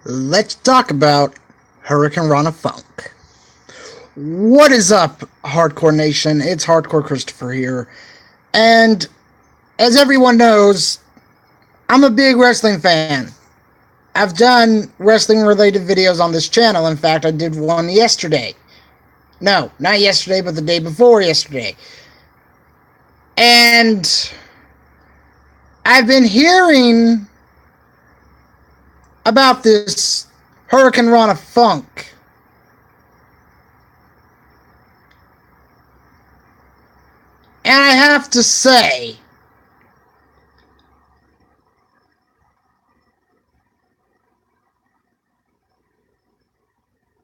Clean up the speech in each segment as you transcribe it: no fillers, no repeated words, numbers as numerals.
Let's talk about Hurricanrana Funk. What is up, Hardcore Nation? It's Hardcore Christopher here. And as everyone knows, I'm a big wrestling fan. I've done wrestling related videos on this channel. In fact, I did one yesterday. No, not yesterday, but the day before yesterday. And I've been hearing about this Hurricanrana Funk. And I have to say,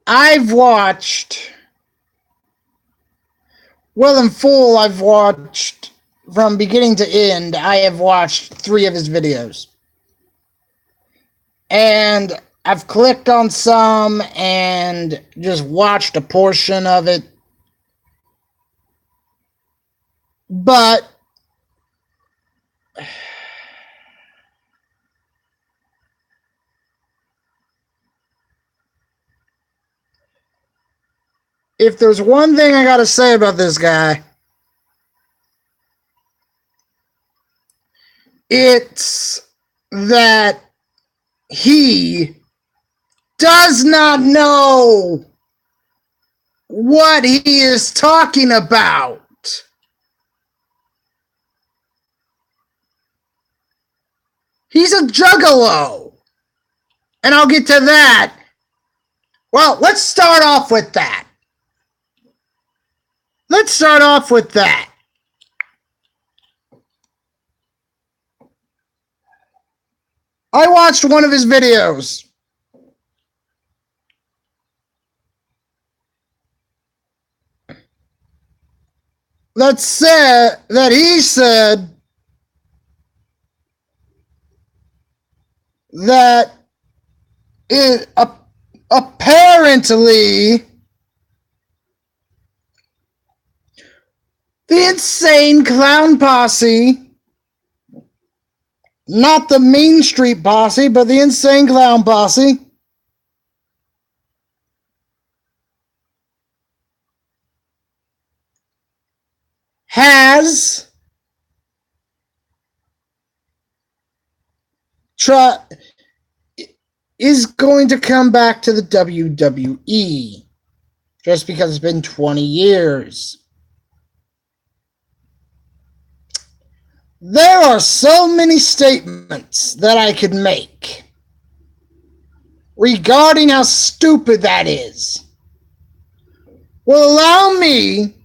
I've watched, in full, I've watched from beginning to end, I have watched 3 of his videos. And I've clicked on some and just watched a portion of it. But if there's one thing I gotta say about this guy, it's that he does not know what he is talking about. He's a juggalo. And I'll get to that. Well, let's start off with that. I watched one of his videos. That said that he said that it apparently the Insane Clown Posse, not the Mean Street Posse, but the Insane Clown Posse, is going to come back to the WWE just because it's been 20 years. There are so many statements that I could make regarding how stupid that is. Well, allow me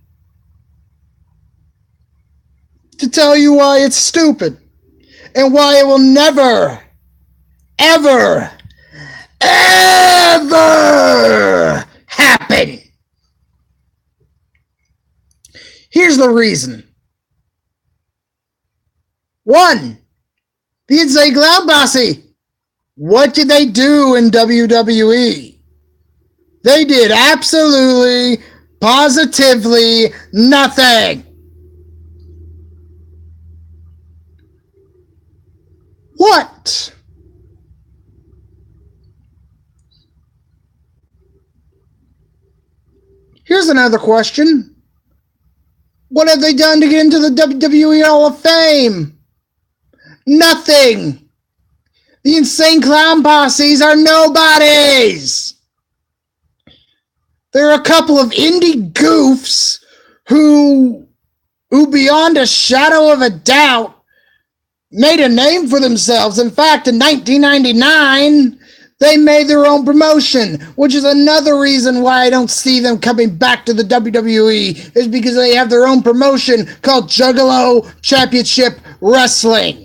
to tell you why it's stupid and why it will never, ever, ever happen. Here's the reason. 1, the Insane Clown Posse. What did they do in WWE? They did absolutely, positively nothing. What? Here's another question. What have they done to get into the WWE Hall of Fame? Nothing. The Insane Clown Posses are nobodies. There are a couple of indie goofs who beyond a shadow of a doubt made a name for themselves. In fact, in 1999, they made their own promotion, which is another reason why I don't see them coming back to the WWE, is because they have their own promotion called Juggalo Championship Wrestling.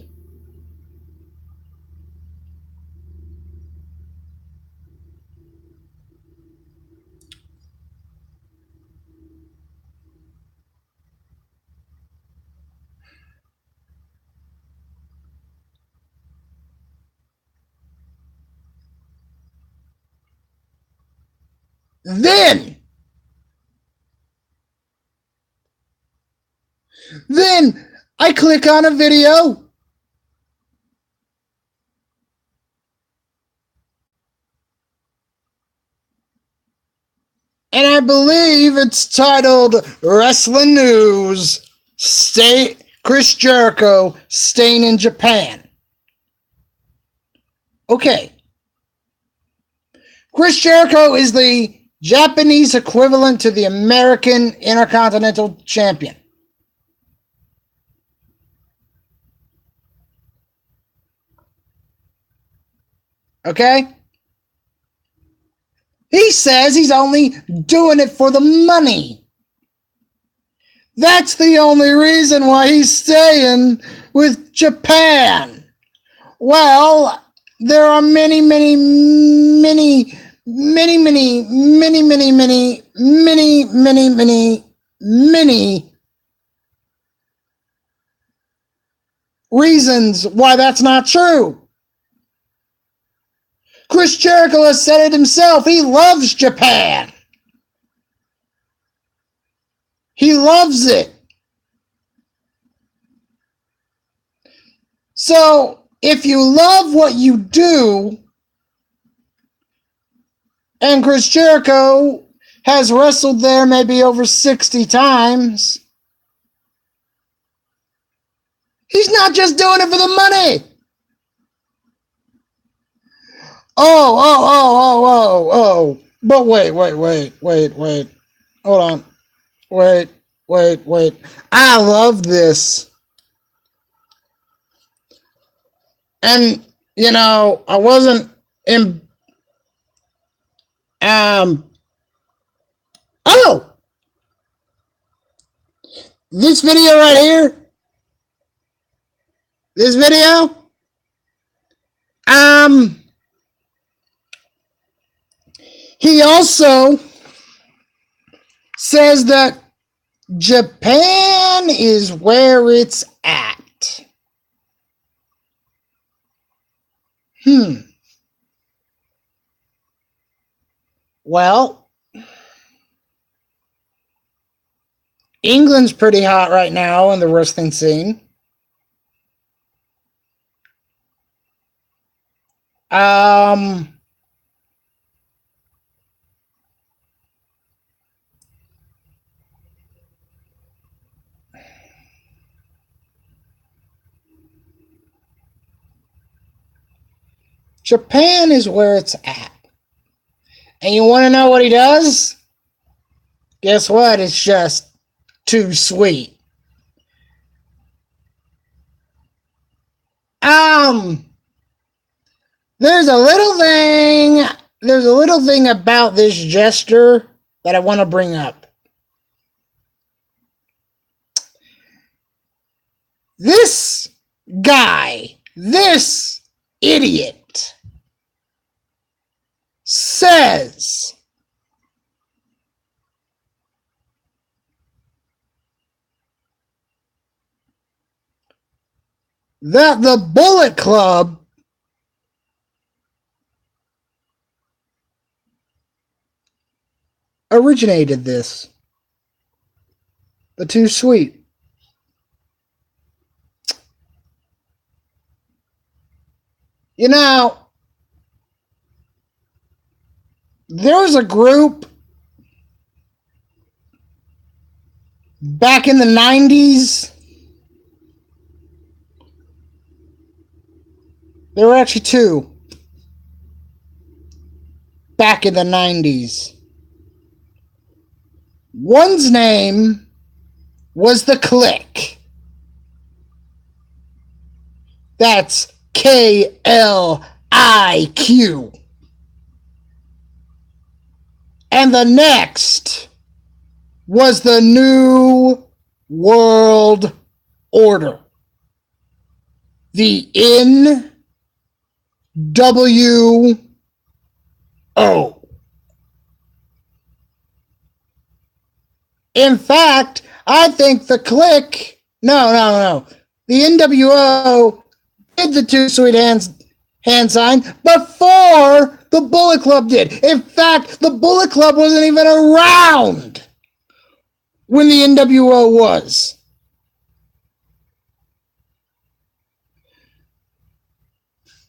Then I click on a video And I believe it's titled Wrestling News, Chris Jericho staying in Japan. Okay. Chris Jericho is the Japanese equivalent to the American Intercontinental Champion. Okay? He says he's only doing it for the money. That's the only reason why he's staying with Japan. Well, there are many reasons why that's not true. Chris Jericho has said it himself. He loves Japan. He loves it. So, if you love what you do, and Chris Jericho has wrestled there maybe over 60 times, he's not just doing it for the money. Oh. But wait. Hold on. Wait. I love this. And, I wasn't in... This video right here. This video. He also says that Japan is where it's at. Well, England's pretty hot right now in the wrestling scene. Japan is where it's at. And you want to know what he does? Guess what? It's just too sweet. There's a little thing about this gesture that I want to bring up. This guy, this idiot, says that the Bullet Club originated this. The Too Sweet. There was a group back in the 90s. There were actually two back in the 90s. One's name was The Click. That's KLIQ. And the next was the New World Order. The NWO. In fact, I think the Click... No. The NWO did the Too Sweet hand sign before the Bullet Club did. In fact, the Bullet Club wasn't even around when the NWO was.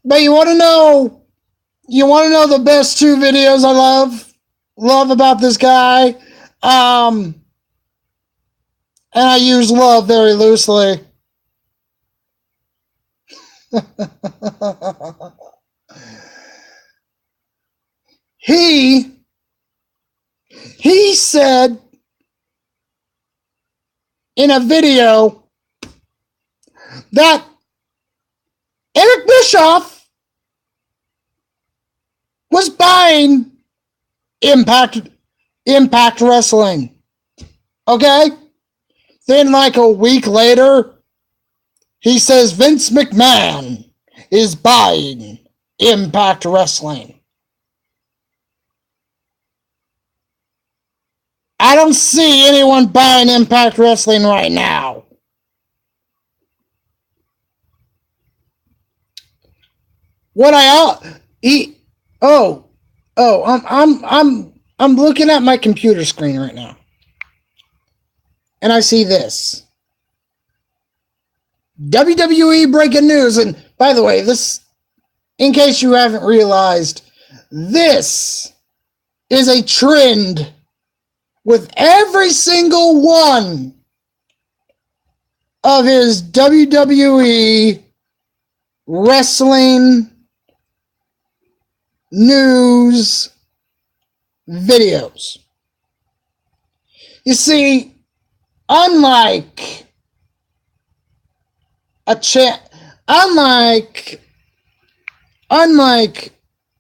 But you want to know the best two videos I love? love about this guy. And I use love very loosely. He said in a video that Eric Bischoff was buying Impact Wrestling. Okay? Then like a week later, he says Vince McMahon is buying Impact Wrestling. I don't see anyone buying Impact Wrestling right now. I'm looking at my computer screen right now. And I see this. WWE breaking news. And by the way, this, in case you haven't realized, this is a trend with every single one of his WWE wrestling news videos. You see, unlike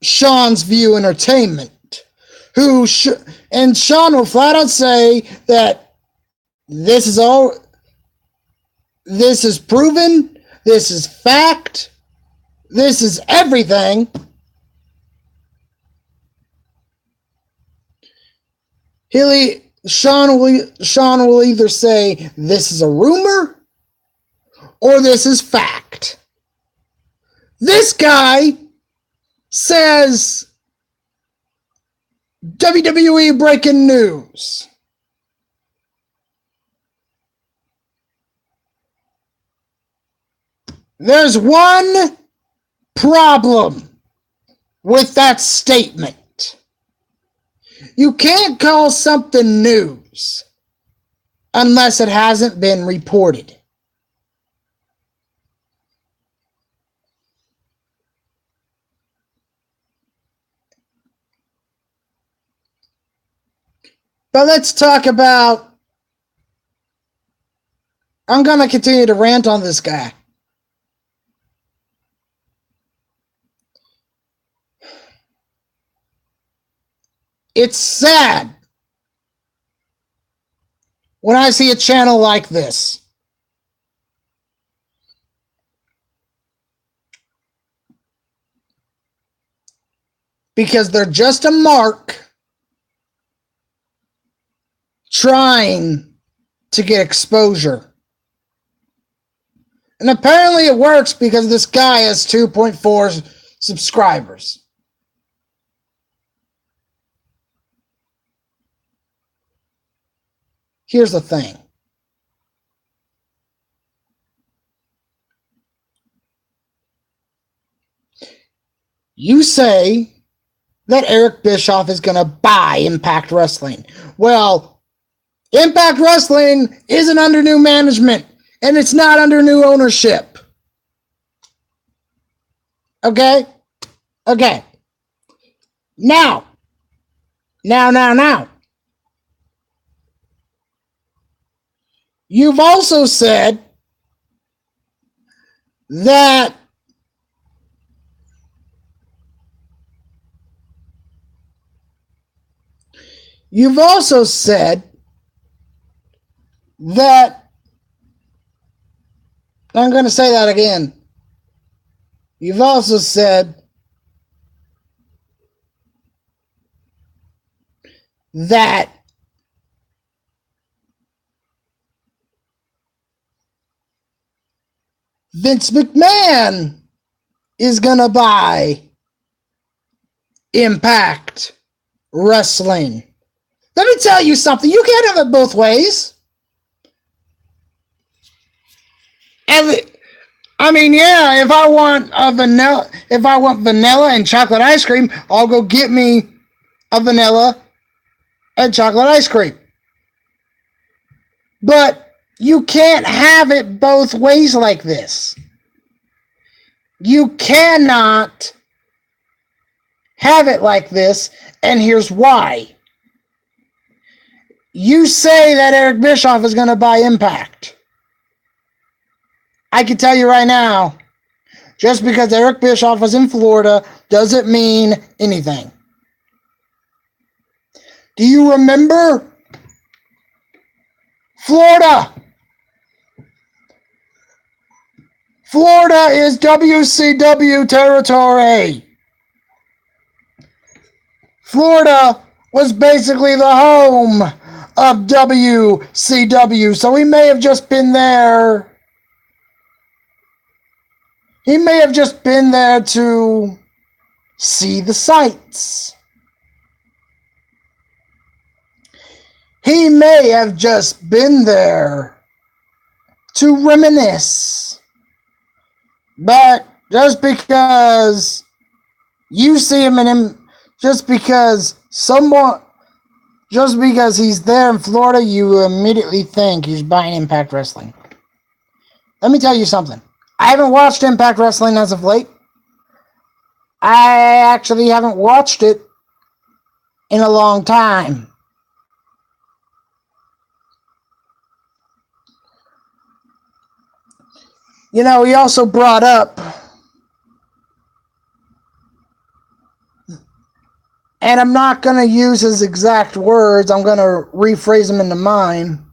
Sean's View Entertainment, and Sean will flat out say that this is proven, this is fact, this is everything. Sean will either say this is a rumor or this is fact. This guy says WWE breaking news. There's one problem with that statement. You can't call something news unless it hasn't been reported. But let's talk about... I'm going to continue to rant on this guy. It's sad when I see a channel like this. Because they're just a mark trying to get exposure. And apparently it works because this guy has 2.4 subscribers. Here's the thing. You say that Eric Bischoff is going to buy Impact Wrestling. Well, Impact Wrestling isn't under new management, and it's not under new ownership. Okay? Okay. Now. You've also said that I'm going to say that again. You've also said that Vince McMahon is going to buy Impact Wrestling. Let me tell you something. You can't have it both ways. And I mean, yeah, if I want vanilla and chocolate ice cream, I'll go get me a vanilla and chocolate ice cream. But you can't have it both ways like this. You cannot have it like this, and here's why. You say that Eric Bischoff is going to buy Impact. I can tell you right now, just because Eric Bischoff was in Florida doesn't mean anything. Do you remember Florida? Florida is WCW territory. Florida was basically the home of WCW, so he may have just been there. He may have just been there to see the sights. He may have just been there to reminisce. But just because you see him in him, just because he's there in Florida, you immediately think he's buying Impact Wrestling. Let me tell you something. I haven't watched Impact Wrestling as of late. I actually haven't watched it in a long time. You know, he also brought up, and I'm not going to use his exact words, I'm going to rephrase them into mine.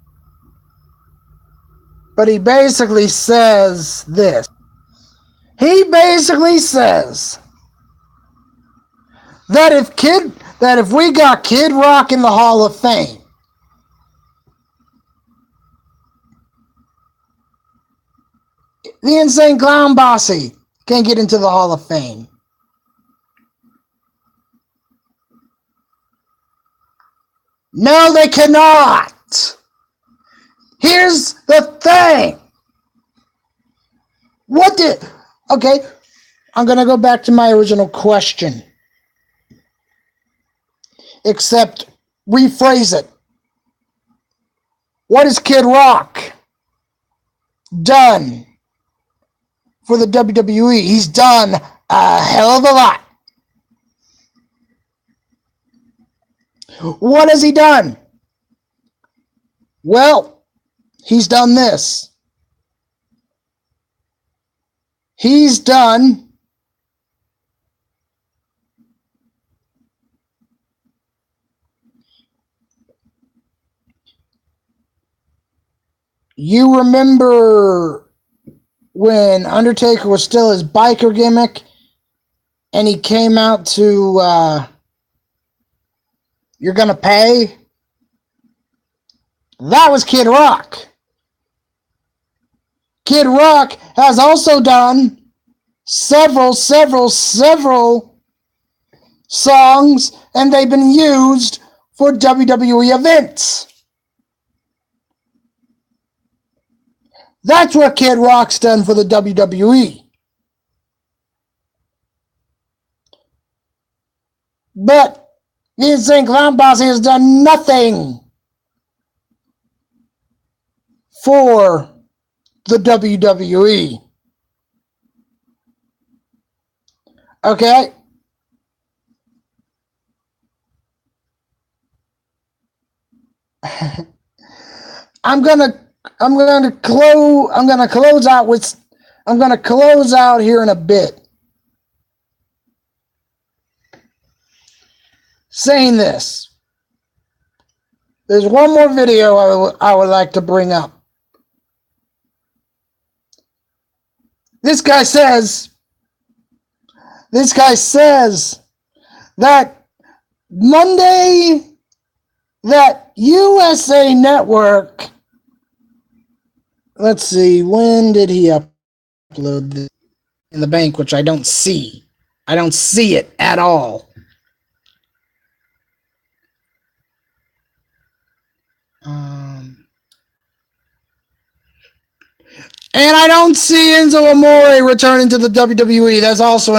But he basically says this. He basically says that if we got Kid Rock in the Hall of Fame, the Insane Clown Posse can get into the Hall of Fame. No, they cannot. Here's the thing. Okay, I'm going to go back to my original question. Except rephrase it. What has Kid Rock done for the WWE? He's done a hell of a lot. What has he done? Well, he's done this. He's done you remember when Undertaker was still his biker gimmick and he came out to You're Gonna Pay? That was Kid Rock. Kid Rock has also done several songs, and they've been used for WWE events. That's what Kid Rock's done for the WWE. But the Insane Clown Posse has done nothing for the WWE. Okay? I'm gonna close out here in a bit saying this. There's one more video I would like to bring up. This guy says that Monday, that USA Network, let's see, when did he upload this in the bank, which I don't see. I don't see it at all. And I don't see Enzo Amore returning to the WWE. That's also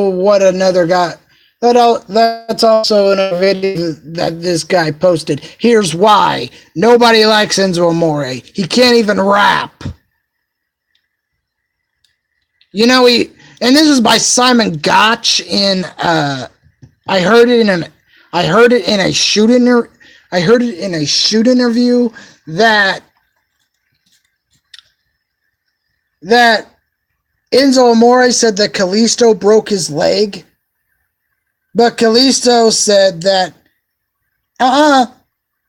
what another guy. That's also in a video that this guy posted. Here's why. Nobody likes Enzo Amore. He can't even rap. You know, and this is by Simon Gotch in I heard it in a shoot interview that Enzo Amore said that Kalisto broke his leg. But Kalisto said that,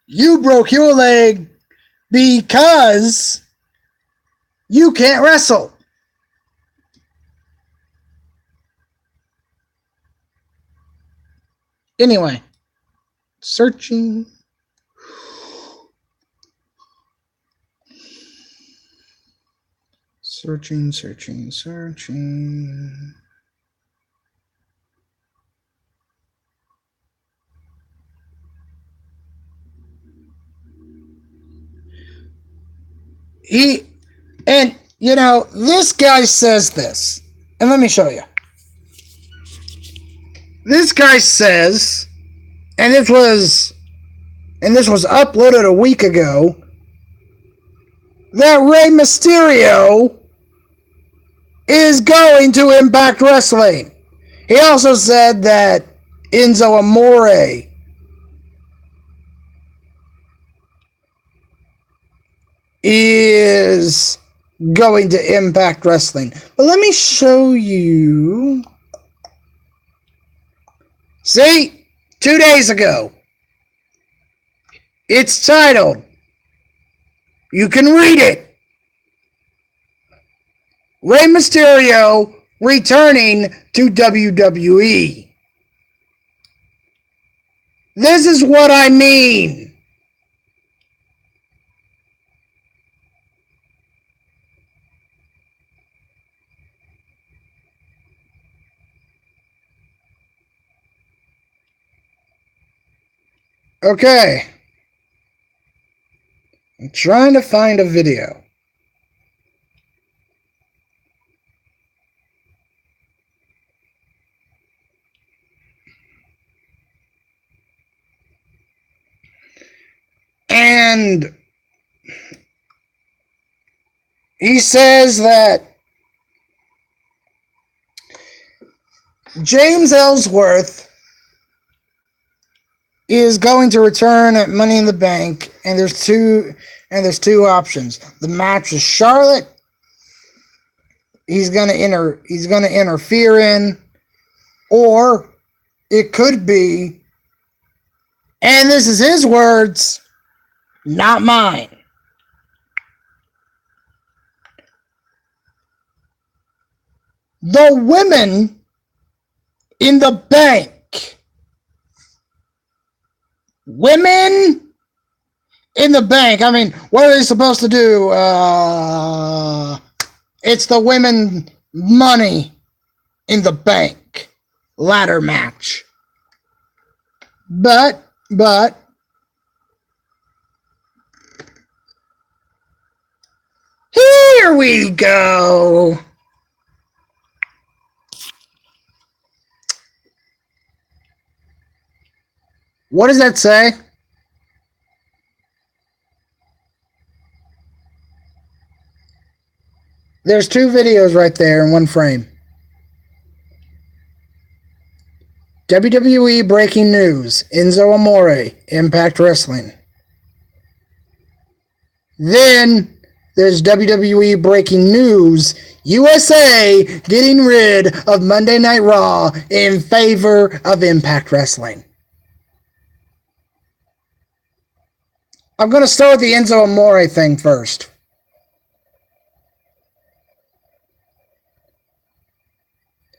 you broke your leg because you can't wrestle. Anyway, searching. This guy says this, and let me show you. This guy says, and this was uploaded a week ago, that Rey Mysterio is going to Impact Wrestling. He also said that Enzo Amore is going to Impact Wrestling. But let me show you. See? 2 days ago. It's titled. You can read it. Rey Mysterio returning to WWE. This is what I mean. Okay. I'm trying to find a video. And he says that James Ellsworth is going to return at Money in the Bank, and there's two options. The match is Charlotte. He's gonna interfere in, or it could be, and this is his words, not mine. The women in the bank. Women in the bank. I mean, what are they supposed to do? It's the women money in the bank ladder match. But here we go. What does that say? There's two videos right there in one frame. WWE breaking news. Enzo Amore, Impact Wrestling. Then there's WWE breaking news. USA getting rid of Monday Night Raw in favor of Impact Wrestling. I'm going to start with the Enzo Amore thing first.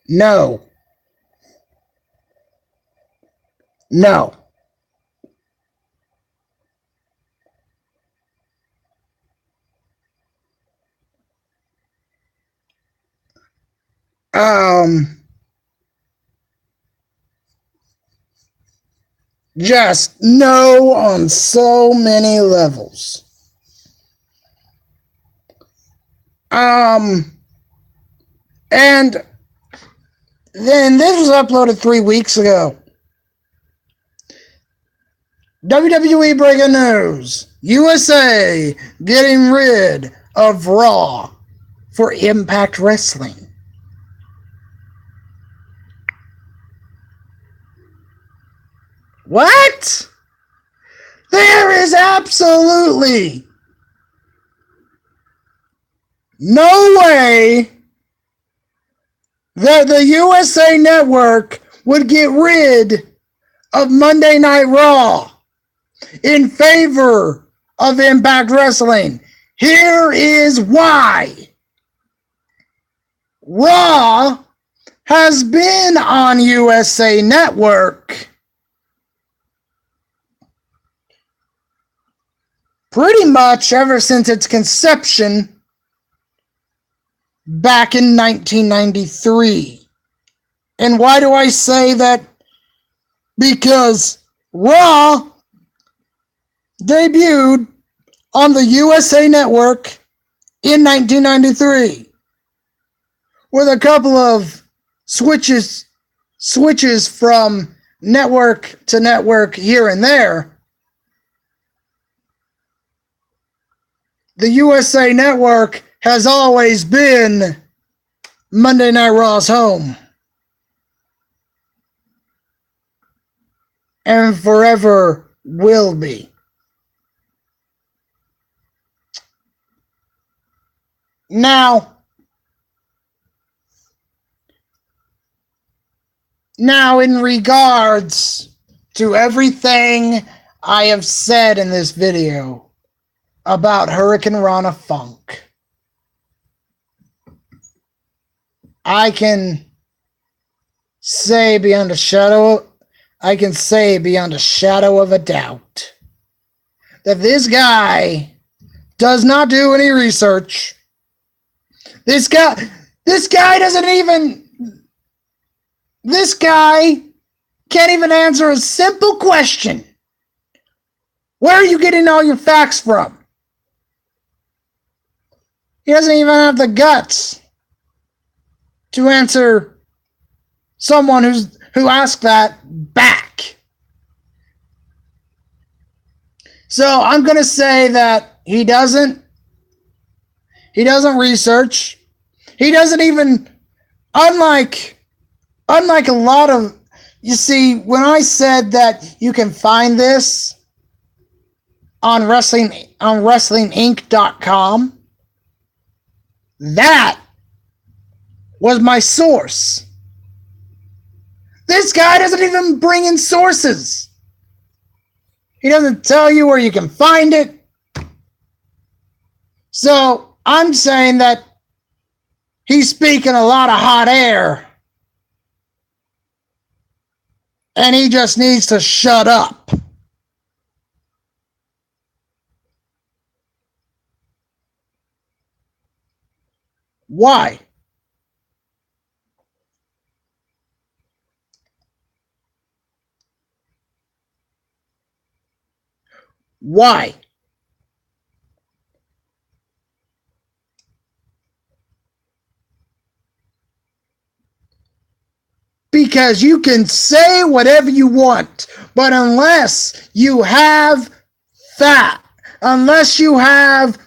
No. Just no on so many levels. And Then this was uploaded 3 weeks ago. WWE breaking news. USA getting rid of Raw for Impact Wrestling. What? There is absolutely no way that the USA Network would get rid of Monday Night Raw in favor of Impact Wrestling. Here is why. Raw has been on USA Network pretty much ever since its conception back in 1993. And why do I say that? Because Raw debuted on the USA Network in 1993 with a couple of switches from network to network here and there. The USA Network has always been Monday Night Raw's home. And forever will be. Now, in regards to everything I have said in this video about Hurricanrana Funk, I can say beyond a shadow of a doubt that this guy does not do any research. This guy can't even answer a simple question. Where are you getting all your facts from? He doesn't even have the guts to answer someone who asked that back. So I'm going to say that he doesn't research. He doesn't even, unlike a lot of, you see, when I said that you can find this on wrestlinginc.com, that was my source. This guy doesn't even bring in sources. He doesn't tell you where you can find it. So I'm saying that he's speaking a lot of hot air. And he just needs to shut up. Why? Why? Because you can say whatever you want, but unless you have that, unless you have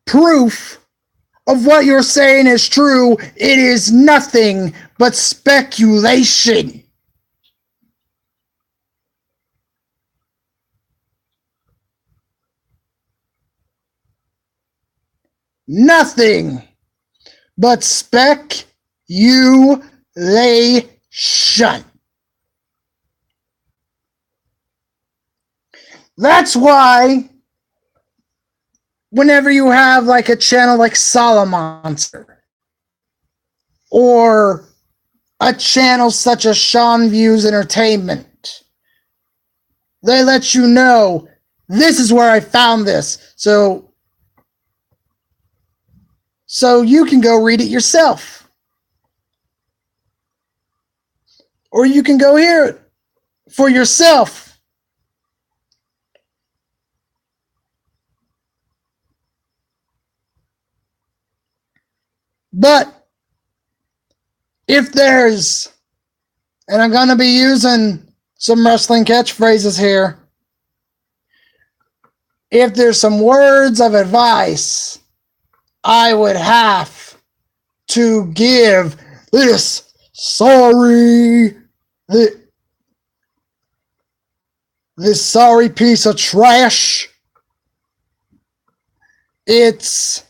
proof of what you're saying is true, it is nothing but speculation. Nothing but speculation. That's why whenever you have like a channel like Solomonster or a channel such as Sean Views Entertainment, they let you know this is where I found this. So you can go read it yourself. Or you can go hear it for yourself. But if there's, and I'm going to be using some wrestling catchphrases here, if there's some words of advice I would have to give this sorry piece of trash, it's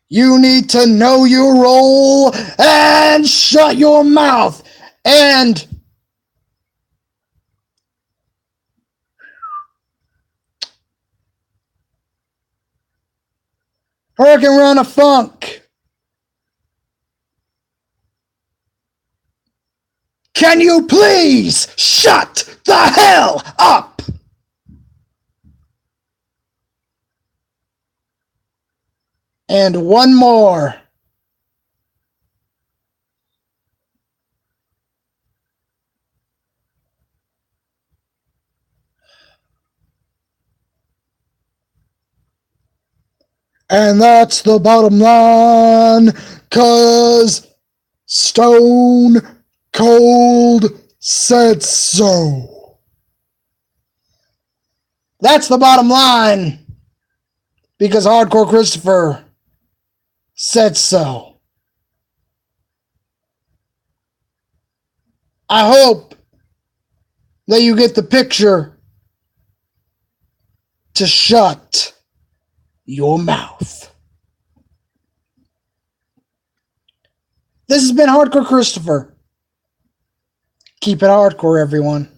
you need to know your role and shut your mouth. And Hurricanrana Funk, can you please shut the hell up? And one more. And that's the bottom line, 'cause Stone Cold said so. That's the bottom line, because Hardcore Christopher said so. I hope that you get the picture to shut your mouth. This has been Hardcore Christopher. Keep it hardcore, everyone.